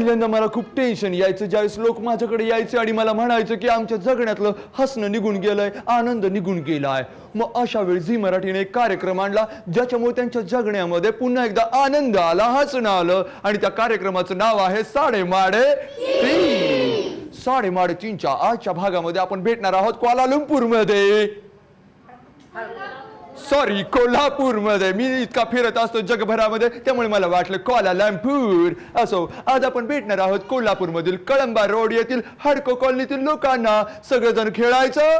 पहिल्यांदा मला खूप टेन्शन यायचं ज्यावेळेस लोक माझ्याकडे यायचे आणि मला म्हणायचं की आमच्या जगण्यातलं हसणं निघून गेलंय, आनंद निघून गेलाय. मग अशा वेळी झी मराठीने एक कार्यक्रम आणला ज्याच्यामुळे त्यांच्या जगण्यामध्ये पुन्हा एकदा आनंद आला, हसणं आलं. आणि त्या कार्यक्रमाचं नाव आहे साडेमाडे तीन. साडेमाडे तीनच्या आजच्या भागामध्ये आपण भेटणार आहोत कोल्हापूरमध्ये, सॉरी कोल्हापूरमध्ये. मी इतका फिरत असतो जगभरामध्ये त्यामुळे मला वाटलं कोल्हापूर. असो, आज आपण भेटणार आहोत कोल्हापूरमधील कळंबा रोड येथील हडको कॉलनीतील लोकांना. सगळेजण खेळायचं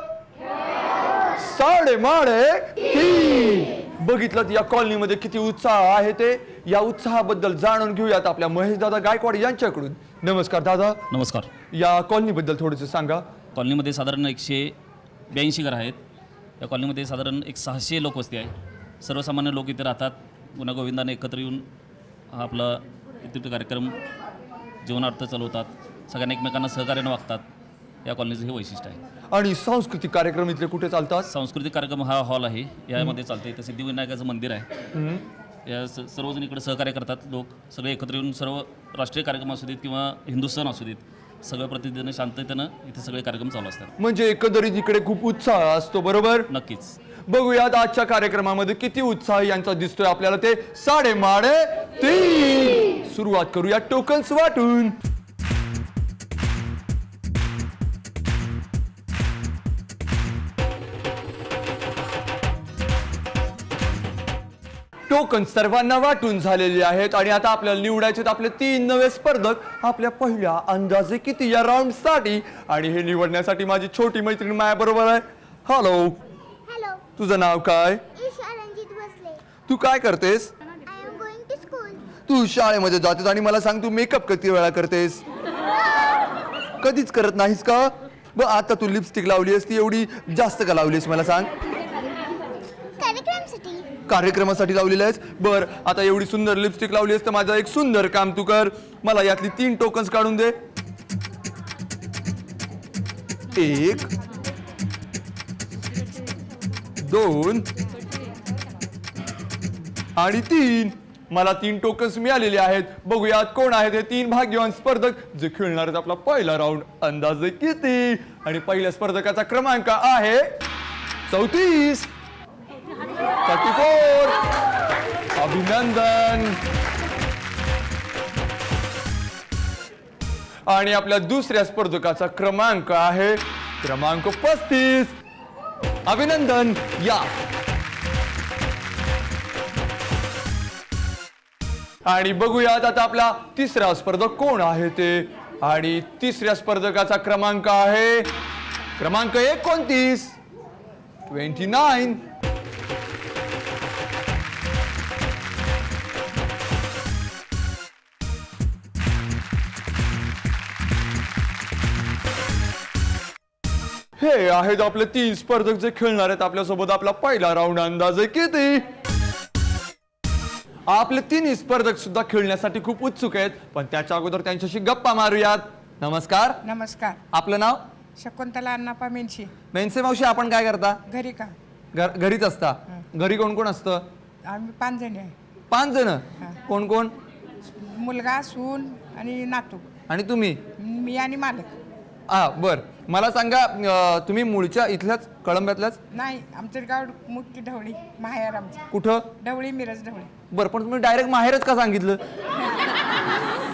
साडेमाडे तीन. बघितलं या कॉलनीमध्ये किती उत्साह आहे ते. या उत्साहाबद्दल जाणून घेऊयात आपल्या महेश दादा गायकवाड यांच्याकडून. नमस्कार दादा. नमस्कार. या कॉलनीबद्दल थोडंसं सांगा. कॉलनीमध्ये साधारण 182 घरं आहेत. या कॉलनीमध्ये साधारण 600 लोकवस्ती आहे. सर्वसामान्य लोक इथे राहतात. गुण्यागोविंदाने एकत्र येऊन हा आपला इथे कार्यक्रम जीवनार्थ चालवतात. सगळ्यांना एकमेकांना सहकार्यानं वागतात. या कॉलनीचं हे वैशिष्ट्य आहे. आणि सांस्कृतिक कार्यक्रम इथले कुठे चालतात? सांस्कृतिक कार्यक्रम हा हॉल आहे, यामध्ये चालते. इथं सिद्धिविनायकाचं मंदिर आहे. या सर्वजण इकडे सहकार्य करतात. लोक सगळे एकत्र येऊन सर्व राष्ट्रीय कार्यक्रम असू देत किंवा हिंदू सण असू देत, सगळ्या प्रतिदिनं शांततेनं इथे सगळे कार्यक्रम चालू असतात. म्हणजे एकंदरीत इकडे खूप उत्साह असतो, बरोबर? नक्कीच. बघूयात आजच्या कार्यक्रमामध्ये किती उत्साह यांचा दिसतोय आपल्याला ते साडेमाडे तीन. सुरुवात करूया टोकन्स वाटून. टोकन सर्वांना वाटून झालेले आहेत आणि आता आपल्याला निवडायचे आपले 3 नवे स्पर्धक आपल्या पहिल्या अंदाजे किती या राऊंड साठी. आणि हे निवडण्यासाठी माझी छोटी मैत्रीण माझ्या बरोबर आहे. हॅलो. हॅलो. तुझं नाव काय? ईशा रणजित भोसले. तू काय करतेस? I am going to school. तू शाळेमध्ये जातेस आणि मला सांग तू मेकअप किती वेळा करतेस? कधीच करत नाहीस का? बघ आता तू लिपस्टिक लावली असती, एवढी जास्त का लावलीस मला सांग? कार्यक्रमासाठी. कार्यक्रमासाठी लावलेलं आहेस? बर, आता एवढी सुंदर लिपस्टिक लावली आहेस तर माझं एक सुंदर काम तू कर. मला यातली 3 टोकन्स काढून दे. 1 2 आणि 3. मला 3 टोकन्स मिळालेले आहेत. बघूयात कोण आहेत हे 3 भाग्यवान स्पर्धक जे खेळणार आहेत आपला पहिला राऊंड अंदाजे किती. आणि पहिल्या स्पर्धकाचा क्रमांक आहे 34. अभिनंदन. आणि आपल्या दुसऱ्या स्पर्धकाचा क्रमांक आहे क्रमांक 35. अभिनंदन. या. आणि बघूयात आता आपला तिसरा स्पर्धक कोण आहे ते. आणि तिसऱ्या स्पर्धकाचा क्रमांक आहे क्रमांक 29. हे आहेत आपले 3 स्पर्धक जे खेळणार आहेत आपल्यासोबत आपला पहिला राऊंड अंदाजे किती. आपले 3 स्पर्धक सुद्धा खेळण्यासाठी खूप उत्सुक आहेत, पण त्याच्या अगोदर त्यांच्याशी गप्पा मारूयात. नमस्कार. नमस्कार. आपलं नाव? शकुंतला अण्णापा मेनशी. मेनसे मावशी, आपण काय करता? घरी का? घरीच असता. घरी कोण कोण असतं? आम्ही 5 जण आहे. 5 जण? कोण कोण? मुलगा, सून आणि नातू. आणि तुम्ही? मी आणि मालक. बर, मला सांगा तुम्ही मूळच्या इथल्याच कळंब्यातल्याच? नाही, आमचं गाव मुख्य ढवळी, माहेर आमचं. कुठं? ढवळी, मिरज ढवळी. बर, पण तुम्ही डायरेक्ट माहेरच का सांगितलं?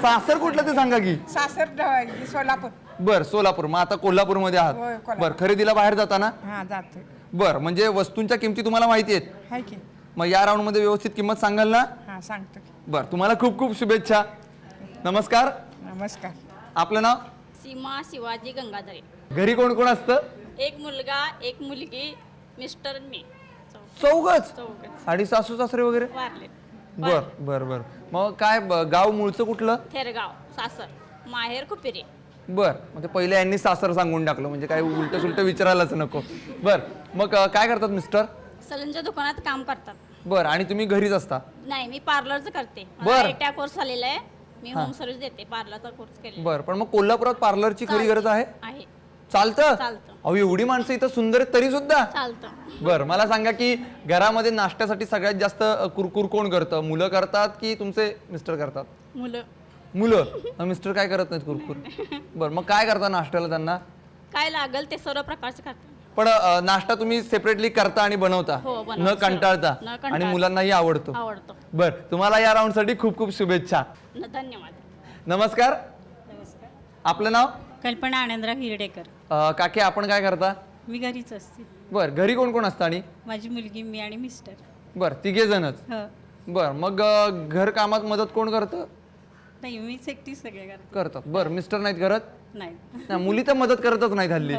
सासर कुठलं ते सांगा की. सासर ढवळी, सोलापूर. बर, सोलापूर. मग आता कोल्हापूरमध्ये होय, आहात? कोल्हापूर. बर, खरेदीला बाहेर जाताना? हा, जातो. बर, म्हणजे वस्तूंच्या किमती तुम्हाला माहिती आहेत? हाय की. मग या राऊंड मध्ये व्यवस्थित किंमत सांगाल ना? हा, सांगतो की. बर, तुम्हाला खूप खूप शुभेच्छा. नमस्कार. नमस्कार. आपलं नाव? सीमा शिवाजी गंगाधरे. घरी कोण कोण असतं? एक मुलगा, एक मुलगी, मिस्टर आणि मी. चौघच? चौघच आणि सासू सासरे वगैरे? वारले. बर बर बर. मग काय गाव मूळचं कुठलं? थेरगाव, सासर, माहेर कुपिरे. बर, म्हणजे पहिले यांनी सासर सांगून टाकलं, म्हणजे काय उलट सुलट विचारायलाच नको. बर, मग काय करतात मिस्टर? सलूनच्या दुकानात काम करतात. बर, आणि तुम्ही घरीच असता? नाही, मी पार्लरचं करते. बर. ITI कोर्स झालेला आहे. मी होम सर्व्हिस देते, पार्लरचा कोर्स केलेला. बर, पण मग कोल्हापुरात पार्लरची खरी गरज आहे? आहे. चालतं? चालतं. अहो, एवढी माणसं इथं सुंदर आहेत तरी सुद्धा? चालतं. बर, मला सांगा की घरामध्ये नाश्त्यासाठी सगळ्यात जास्त कुरकुर कोण करतं? मुलं करतात की तुमचे मिस्टर करतात? मुलं. मुलं मिस्टर काय करत नाहीत कुरकुर बरं मग काय करता नाश्त्याला त्यांना काय लागेल ते सर्व प्रकारचे करते पण नाश्ता तुम्ही सेपरेटली करता आणि बनवता हो, बनवतो. न कंटाळता न कंटाळता. आणि मुलांनाही आवडतो आवडतो बर तुम्हाला या राऊंड साठी खूप खूप शुभेच्छा धन्यवाद नमस्कार आपलं नाव कल्पना आनंदराव हिरडेकर. काकी आपण काय करता मी घरीच असते. बर घरी कोण कोण असतं आणि माझी मुलगी, मी आणि मिस्टर. बर तिघे जणच हो. बर मग घर कामात मदत कोण करतं नाही, मीच एकटी सगळे करते. करतात बर मिस्टर नाहीत करत नाही, नाही, मुली तर मदत करतच नाहीत हल्ली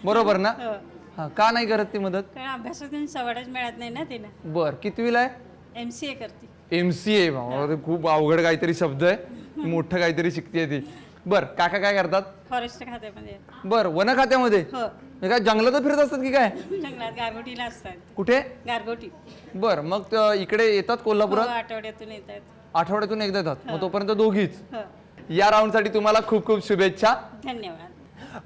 बरोबर ना हो. हा का नाही करत ती मदत कारण अभ्यासातून सवडच मिळत नाही ना तिला. बर कितवीला आहे MCA करते. MCA खूप अवघड काहीतरी शब्द आहे मोठं काहीतरी शिकते ती बर काका काय करतात फॉरेस्ट खात्यामध्ये. बर वन खात्यामध्ये हो. हे काय जंगलात फिरत असतात की काय जंगलात गारगोटीला असतात. कुठे गारगोटी. बर मग इकडे येतात हो, कोल्हापुरात आठवड्यातून येतात. आठवड्यातून एकदा येतात मग तोपर्यंत दोघीच हो. या राऊंड साठी तुम्हाला खूप खूप शुभेच्छा धन्यवाद.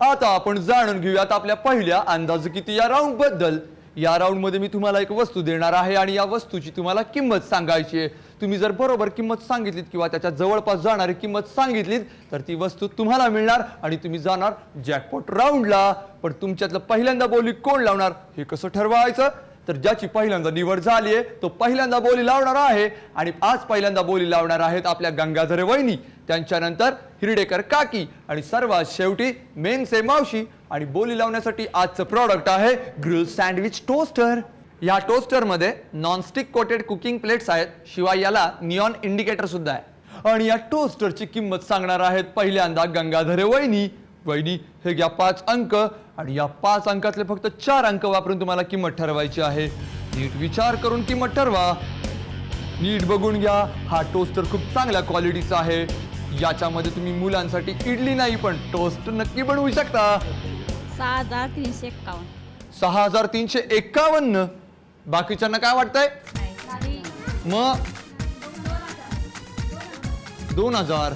आता आपण जाणून घेऊयात आपल्या पहिल्या अंदाज किती या राऊंड बद्दल या राऊंड मध्ये मी तुम्हाला एक वस्तू देणार आहे आणि या वस्तूची तुम्हाला किंमत सांगायची आहे तुम्ही जर बरोबर किंमत सांगितलीत किंवा त्याच्या जवळपास जाणारी किंमत सांगितलीत तर ती वस्तू तुम्हाला मिळणार आणि तुम्ही जाणार जॅकपॉट राऊंडला पण तुमच्यातलं पहिल्यांदा बोली कोण लावणार हे कसं ठरवायचं तर ज्याची पहिल्यांदा निवड झाली आहे तो पहिल्यांदा बोली लावणार आहे आणि आज पहिल्यांदा बोली लावणार आहेत आपल्या गंगाधर वहिनी त्यांच्यानंतर हिरडेकर काकी आणि सर्वात शेवटी मेनसे मावशी आणि बोली लावण्यासाठी आजचं प्रॉडक्ट आहे ग्रिल सँडविच टोस्टर या टोस्टर मध्ये नॉनस्टिक कोटेड कुकिंग प्लेट्स आहेत शिवाय याला निऑन इंडिकेटर सुद्धा आहे आणि या टोस्टरची किंमत सांगणार आहेत पहिल्यांदा गंगाधर वहिनी वहिनी हे घ्या 5 अंक आणि या 5 अंकातले फक्त 4 अंक वापरून तुम्हाला किंमत ठरवायची आहे नीट विचार करून किंमत ठरवा नीट बघून घ्या हा टोस्टर खूप चांगल्या क्वालिटीचा आहे याच्यामध्ये तुम्ही मुलांसाठी इडली नाही पण टोस्ट नक्की बनवू शकता 6351. 6351 बाकीच्यांना काय वाटतंय मग 2000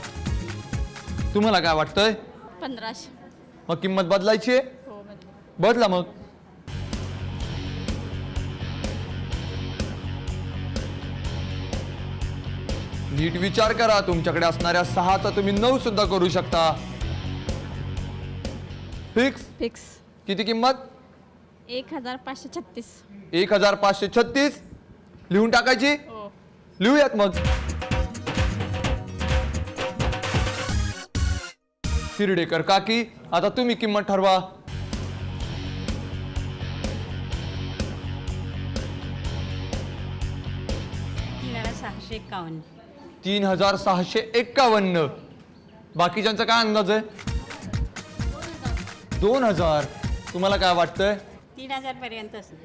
तुम्हाला काय वाटतंय 1500. मग किंमत बदलायची आहे हो बदला मग नीट विचार करा तुमच्याकडे असणाऱ्या 6चा तुम्ही 9 सुद्धा करू शकता फिक्स फिक्स. किती किंमत 1536. 1536 लिहून टाकायची हो. लिहूयात मग हिरडेकर काकी आता तुम्ही किंमत ठरवा 3651. 3651 बाकीच्यांचा काय अंदाज आहे 2000 तुम्हाला काय वाटतंय 3000 पर्यंत असेल.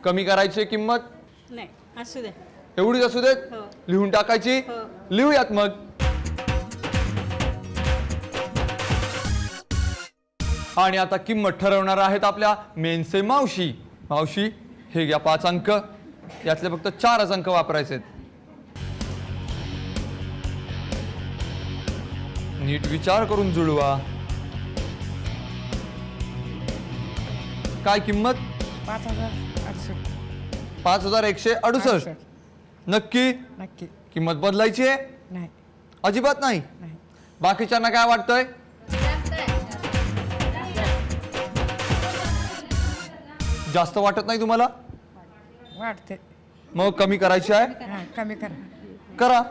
कमी करायची किंमत नाही, असू दे. एवढीच असू देत हो. लिहून टाकायची हो. लिहूयात मग आणि आता किंमत ठरवणार आहेत आपल्या मेनसे मावशी मावशी हे घ्या 5 अंक यातले फक्त 4च अंक वापरायचे नीट विचार करून जुळवा काय किंमत 5168. 5168 नक्की नक्की किंमत बदलायची आहे नाही. अजिबात नाही नाही. बाकीच्यांना काय वाटतंय जास्त वाटत नाही तुम्हाला वाटते. मग कमी करायची आहे हा, कमी करा. करा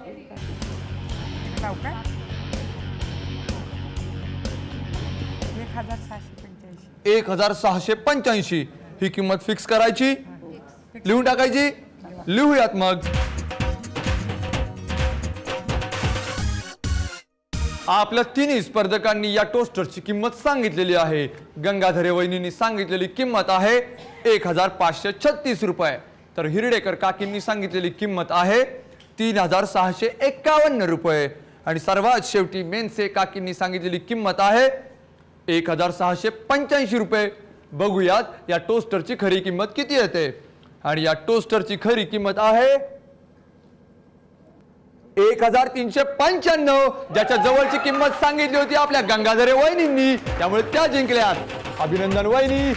लावू का 1685. 1685 ही किंमत फिक्स करायची लिहून टाकायची लिहूयात मग आपल्या तिन्ही स्पर्धकांनी या टोस्टरची किंमत सांगितलेली आहे गंगाधरे वहिनींनी सांगितलेली किंमत आहे 1536 रुपये तर हिरडेकर काकींनी सांगितलेली किंमत आहे 3651 रुपये आणि सर्वात शेवटी मेनसे काकींनी सांगितलेली किंमत आहे 1685 रुपये बघूयात या टोस्टरची खरी किंमत किती येते आणि या टोस्टरची खरी किंमत आहे 1395 ज्याच्या जवळची किंमत सांगितली होती आपल्या गंगाधरे वहिनींनी त्यामुळे त्या जिंकल्यात अभिनंदन वहिनी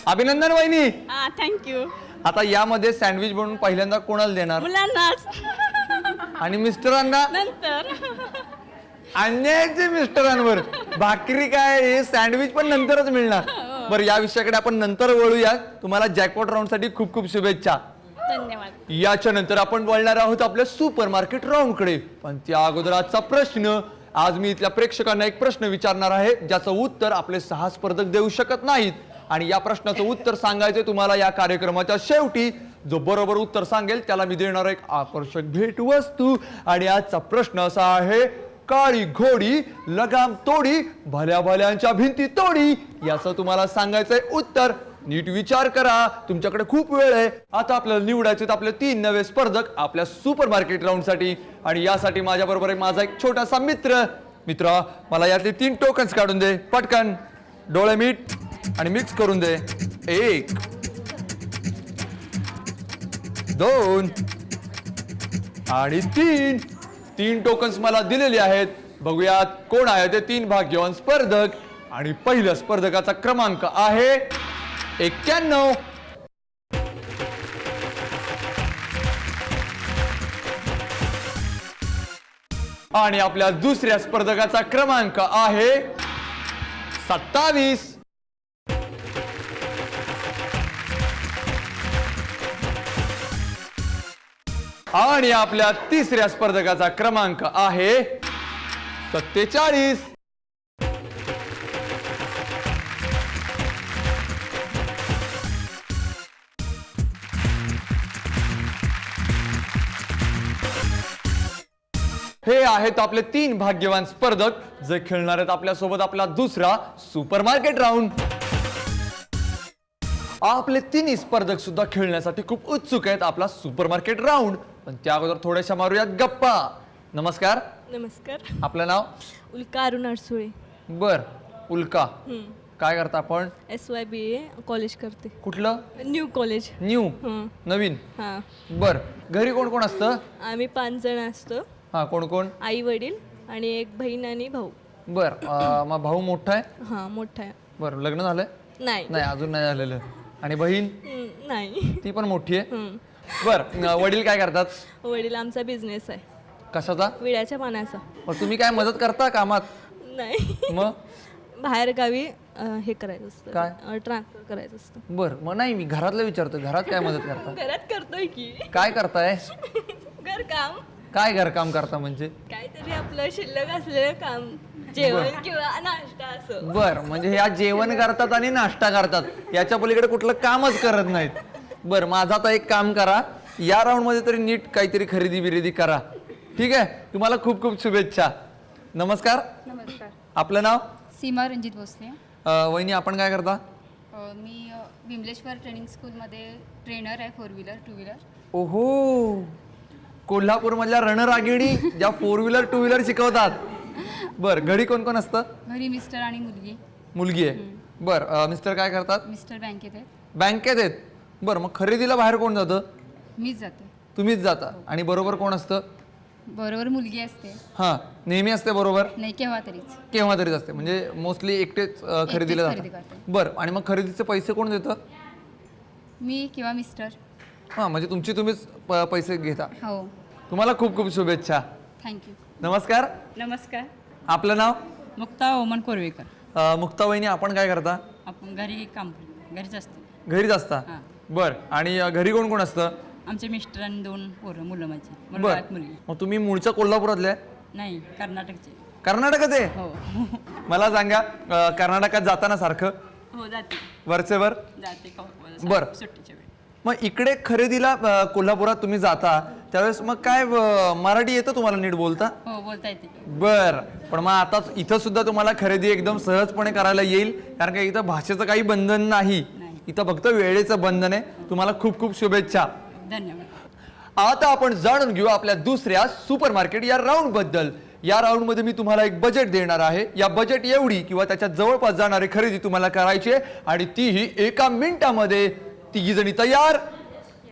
अभिनंदन वहिनी थँक्यू. आता यामध्ये सँडविच बनवून पहिल्यांदा कोणाला देणार मुलांनाच आणि मिस्टरांना नंतर अन्यायाचे मिस्टरांवर भाकरी काय हे सँडविच पण नंतरच मिळणार बरं या विषयाकडे आपण नंतर वळूया तुम्हाला जॅकपॉट राऊंड साठी खूप खूप शुभेच्छा धन्यवाद याच्या नंतर आपण वळणार आहोत आपल्या सुपर मार्केट राऊंड कडे पण त्या अगोदर आजचा प्रश्न आज मी इथल्या प्रेक्षकांना एक प्रश्न विचारणार आहे ज्याचं उत्तर आपले 6 स्पर्धक देऊ शकत नाहीत आणि या प्रश्नाचं उत्तर सांगायचे तुम्हाला या कार्यक्रमाच्या शेवटी जो बरोबर उत्तर सांगेल त्याला मी देणार एक आकर्षक भेटवस्तू आणि आजचा प्रश्न असा आहे काळी घोडी लगाम तोडी भल्या भल्यांच्या भिंती तोडी याचं तुम्हाला सांगायचंय उत्तर नीट विचार करा तुमच्याकडे खूप वेळ आहे आता आपल्याला निवडायचे आपले 3 नवे स्पर्धक आपल्या सुपर मार्केट राऊंड साठी आणि यासाठी माझ्या बरोबर आहे माझा एक छोटासा मित्र मला यातले 3 टोकन्स काढून दे पटकन डोळे मीठ आणि मिक्स करून दे 1 2 आणि 3 टोकन्स मला दिलेले आहेत बघूयात कोण आहे ते 3 भाग्यवान स्पर्धक आणि पहिल्या स्पर्धकाचा क्रमांक आहे 91 आणि आपल्या दुसऱ्या स्पर्धकाचा क्रमांक आहे 27 आणि आपल्या तिसऱ्या स्पर्धकाचा क्रमांक आहे 47 हे आहेत आपले 3 भाग्यवान स्पर्धक जे खेळणार आहेत आपल्या सोबत आपला दुसरा सुपर मार्केट राऊंड आपले 3 स्पर्धक सुद्धा खेळण्यासाठी खूप उत्सुक आहेत आपला सुपर मार्केट राऊंड पण त्या अगोदर थोड्याशा मारूयात गप्पा नमस्कार नमस्कार आपलं नाव उल्का अरुण अडसुळे बर उल्का काय करता आपण SYBA कॉलेज करते कुठलं न्यू कॉलेज न्यू नवीन हां बर घरी कोण कोण असतं आम्ही 5 जण असतो हा कोण कोण आई वडील आणि एक बहीण आणि भाऊ बर मग भाऊ मोठा आहे हां मोठा आहे बर लग्न झालंय नाही नाही अजून नाही झालेलं आणि बहीण नाही ती पण मोठी आहे बर वडील काय करतात वडील आमचा बिझनेस आहे कशाचा विड्याच्या पानाचा मग तुम्ही काय मदत करता कामात नाही मग बाहेर गावी हे करायचं असतं काय? ट्रान्सफर करायचं असतं बर मग नाही मी घरातलं विचारतो घरात काय मदत करता घरात करतोय की काय करताय घरकाम काय घरकाम करता म्हणजे काहीतरी आपलं शिल्लक असलेलं काम जेवण किंवा नाश्ता असं बर म्हणजे ह्या जेवण करतात आणि नाश्ता करतात याच्या पलीकडे कुठलं कामच करत नाहीत बर माझा आता एक काम करा या राऊंड मध्ये तरी नीट काहीतरी खरेदी बिरेदी करा ठीक आहे तुम्हाला खूप खूप शुभेच्छा नमस्कार नमस्कार आपलं नाव सीमा रणजित भोसले वहिनी आपण काय करता मी विमलेश्वर ट्रेनिंग स्कूलमध्ये ट्रेनर आहे 4 व्हीलर 2 व्हीलर ओहो कोल्हापूर मधल्या रणरागिणी ज्या 4 व्हीलर 2 व्हीलर शिकवतात बर घरी कोण कोण असतं घरी मिस्टर आणि मुलगी आहे बर मिस्टर काय करतात मिस्टर बँकेत आहेत बँकेत आहेत बर मग खरेदीला बाहेर कोण जातं मीच जाते तुम्हीच जाता आणि बरोबर कोण असतं बरोबर मुलगी असते हा नेहमी असते बरोबर नाही केव्हा तरीच केव्हा तरीच असते म्हणजे मोस्टली एकटेच खरेदीला खरेदी जातात करते. बर आणि मग खरेदीचे पैसे कोण देतं मी किंवा मिस्टर हा म्हणजे तुम्हीच पैसे घेता हो तुम्हाला खूप खूप शुभेच्छा थँक्यू नमस्कार नमस्कार आपलं नाव मुक्ता ओमन कोरवेकर मुक्ता वहिनी आपण काय करता आपण घरी काम करतो घरीच असतो घरीच असता बर आणि घरी कोण कोण असतं आमचे मिस्टर आणि 2 पोरं मुलं माझी बर मुलगा एक मुलगी मग तुम्ही मूळच्या कोल्हापुरातले आहे? नाही कर्नाटकचे कर्नाटकाचे हो मला सांगा कर्नाटकात जाताना सारखं हो जाते वरचेवर जाते बर. सुट्टीच्या वेळी मग इकडे खरेदीला कोल्हापुरात तुम्ही जाता त्यावेळेस मग काय मराठी येतं तुम्हाला नीट बोलता हो बोलता येते बर पण मग आता इथं सुद्धा तुम्हाला खरेदी एकदम सहजपणे करायला येईल कारण का इथं भाषेचं काही बंधन नाही इथं फक्त वेळेचं बंधन आहे तुम्हाला खूप खूप शुभेच्छा धन्यवाद आता आपण जाणून घेऊ आपल्या दुसऱ्या सुपर मार्केट या राऊंड बद्दल या राऊंड मध्ये मी तुम्हाला एक बजेट देणार आहे या बजेट एवढी किंवा त्याच्या जवळपास जाणारी खरेदी तुम्हाला करायची आहे आणि तीही 1 मिनिटामध्ये 3 जणी तयार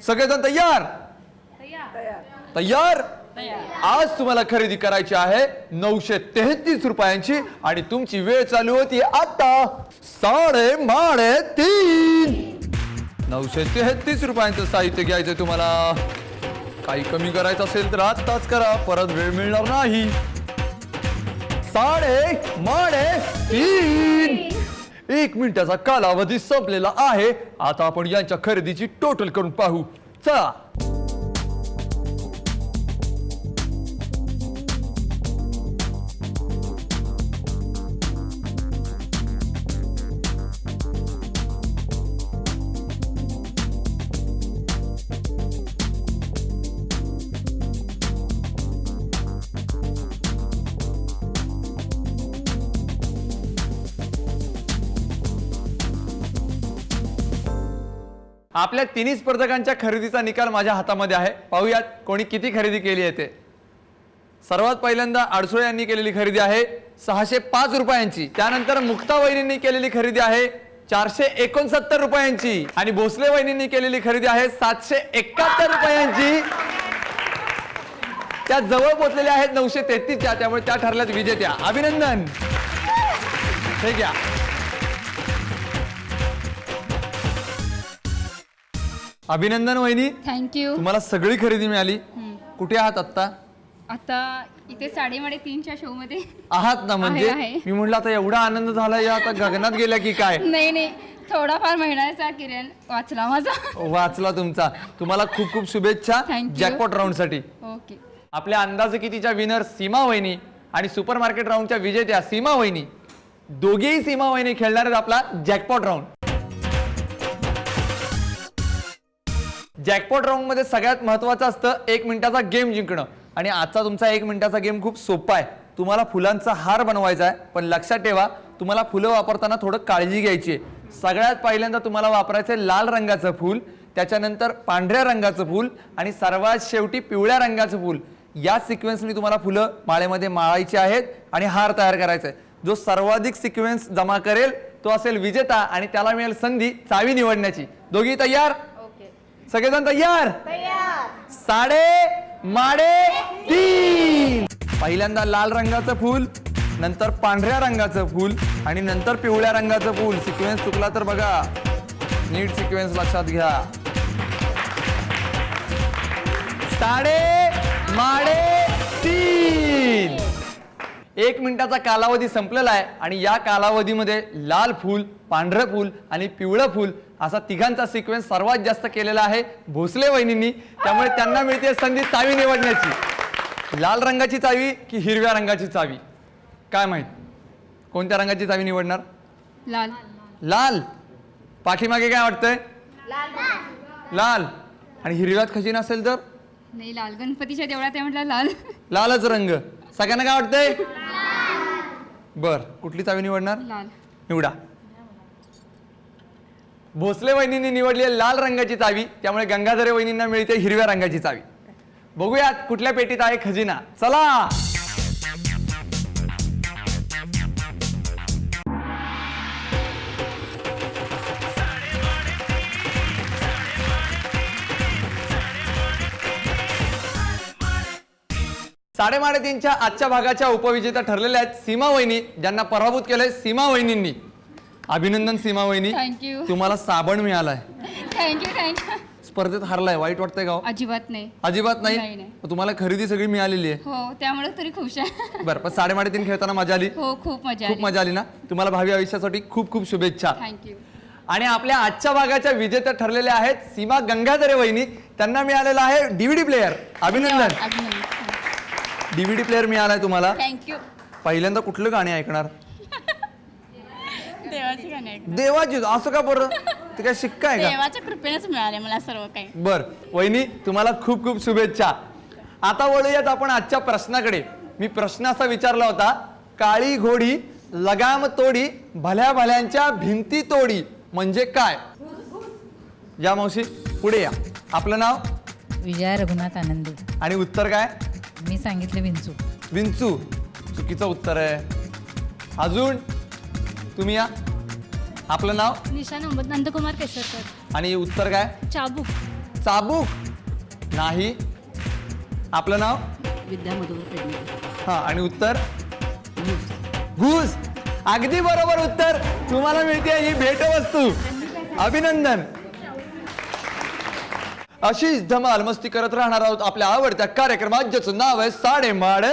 सगळेजण तयार तयार आज तुम्हाला खरेदी करायची आहे 933 रुपयांची आणि तुमची वेळ चालू होती आता 3:30 933 रुपयांचं साहित्य घ्यायचं तुम्हाला. काही कमी करायचं असेल तर आत्ताच करा, परत वेळ मिळणार नाही. 3:30. 1 मिनिटाचा कालावधी संपलेला आहे. आता आपण यांच्या खरेदीची टोटल करून पाहू. चला. आपल्या तिन्ही स्पर्धकांच्या खरेदीचा निकाल माझ्या हातामध्ये आहे. पाहूयात कोणी किती खरेदी केली आहे ते. सर्वात पहिल्यांदा अडसुळे यांनी केलेली खरेदी आहे 605 रुपयांची. त्यानंतर मुक्ता वहिनींनी केलेली खरेदी आहे 469 रुपयांची. आणि भोसले वहिनींनी केलेली खरेदी आहे 771 रुपयांची. त्या जवळ पोहोचलेल्या आहेत 933च्या, त्यामुळे त्या ठरल्यात विजेत्या. अभिनंदन. हे घ्या. अभिनंदन वहिनी, थँक्यू. तुम्हाला सगळी खरेदी मिळाली. कुठे आहात आता? आता इथे 3:30च्या शो मध्ये आहात ना? म्हणजे आहे. मी म्हटलं आता एवढा आनंद झाला या आता गगनात गेल्या की काय? नाही थोडाफार महिन्याचा किरण वाचला माझा. वाचला तुमचा. तुम्हाला खूप खूप शुभेच्छा Thank you. जॅकपॉट राऊंड साठी. ओके. आपल्या अंदाजे कितीच्या विनर सीमा वहिनी आणि सुपर मार्केट राऊंडच्या विजेत्या सीमा वहिनी, दोघेही सीमा वहिनी खेळणार आहेत आपला जॅकपॉट राऊंड. जॅकपॉट राऊंड मध्ये सगळ्यात महत्वाचं असतं 1 मिनिटाचा गेम जिंकणं. आणि आजचा तुमचा 1 मिनिटाचा गेम खूप सोपा आहे. तुम्हाला फुलांचा हार बनवायचा आहे, पण लक्षात ठेवा तुम्हाला फुलं वापरताना थोडं काळजी घ्यायची आहे. सगळ्यात पहिल्यांदा तुम्हाला वापरायचं आहे लाल रंगाचं फूल, त्याच्यानंतर पांढऱ्या रंगाचं फूल आणि सर्वात शेवटी पिवळ्या रंगाचं फूल. या सिक्वेन्सनी तुम्हाला फुलं माळेमध्ये माळायची आहेत आणि हार तयार करायचा आहे. जो सर्वाधिक सिक्वेन्स जमा करेल तो असेल विजेता आणि त्याला मिळेल संधी चावी निवडण्याची. दोघी तयार? सगळेजण तयार? 3:30. पहिल्यांदा लाल रंगाचं फूल, नंतर पांढऱ्या रंगाचं फूल आणि नंतर पिवळ्या रंगाचं फूल. सिक्वेन्स चुकला तर बघा, नीट सिक्वेन्स लक्षात घ्या. 3:30. 1 मिनिटाचा कालावधी संपलेला आहे आणि या कालावधीमध्ये लाल फूल, पांढरं फूल आणि पिवळं फूल असा तिघांचा सिक्वेन्स सर्वात जास्त केलेला आहे भोसले वहिनींनी. त्यामुळे त्यांना मिळते संधी चावी निवडण्याची. लाल रंगाची चावी की हिरव्या रंगाची चावी? काय माहित कोणत्या रंगाची चावी निवडणार? लाल. लाल. पाठीमागे काय वाटतंय? लाल. आणि हिरव्यात खजिना असेल तर? नाही, लाल. गणपतीच्या देवळात आहे म्हटलं लाल. लालच रंग. सगळ्यांना काय वाटतंय? बर, कुठली चावी निवडणार? लाल. निवडा. भोसले वहिनींनी निवडली लाल रंगाची चावी, त्यामुळे गंगाधरे वहिनींना मिळते हिरव्या रंगाची चावी. बघूयात कुठल्या पेटीत आहे खजिना. चला. साडेमाडेतीनच्या आजच्या भागाच्या उपविजेत्या ठरलेल्या आहेत सीमा वहिनी, ज्यांना पराभूत केलंय सीमा वहिनींनी. अभिनंदन सीमा वहिनी, थँक्यू. तुम्हाला साबण मिळालाय. थँक्यू. स्पर्धेत हारलाय, वाईट वाटतंय का? अजिबात नाही. अजिबात नाही. नाही. तुम्हाला खरेदी सगळी मिळालेली आहे. हो, त्यामुळे तरी खुश आहे. बरं, पण 3:30 खेळताना मजा आली? हो, खूप मजा आली ना? तुम्हाला भावी आयुष्यासाठी खूप खूप शुभेच्छा. थँक्यू. आणि आपल्या आजच्या भागाच्या विजेत्या ठरलेल्या आहेत सीमा गंगाधरे वहिनी. त्यांना मिळालेला आहे डीव्हीडी प्लेअर. अभिनंदन. डीव्हीडी प्लेअर मिळालाय तुम्हाला. थँक्यू. पहिल्यांदा कुठलं गाणे ऐकणार? देवाची गाणी देवाची. असं का बरं? ते काय शिक्का आहे का? देवाच्या कृपेनेच मिळाले मला सर्व काही. बर वहिनी, तुम्हाला खूप खूप शुभेच्छा. आता वळूयात आपण आजच्या प्रश्नाकडे. मी प्रश्न असा विचारला होता, काळी घोडी लगाम तोडी भल्या भल्यांच्या भिंती तोडी म्हणजे काय? या मावशी पुढे या. आपलं नाव? विजया रघुनाथ आनंदे. आणि उत्तर काय? मी सांगितले विंचू. विंचू चुकीचं उत्तर आहे. अजून तुम्ही या. आपलं नाव? निशा नंदकुमार केसरकर. आणि उत्तर काय? चाबूक. चाबूक नाही. आपलं नाव? विद्या मधुकर. हा. आणि उत्तर? घूस. अगदी बरोबर उत्तर. तुम्हाला मिळते ही भेटवस्तू. अभिनंदन. अशीच धमाल मस्ती करत राहणार आहोत आपल्या आवडत्या कार्यक्रमात ज्याचं नाव आहे साडेमाड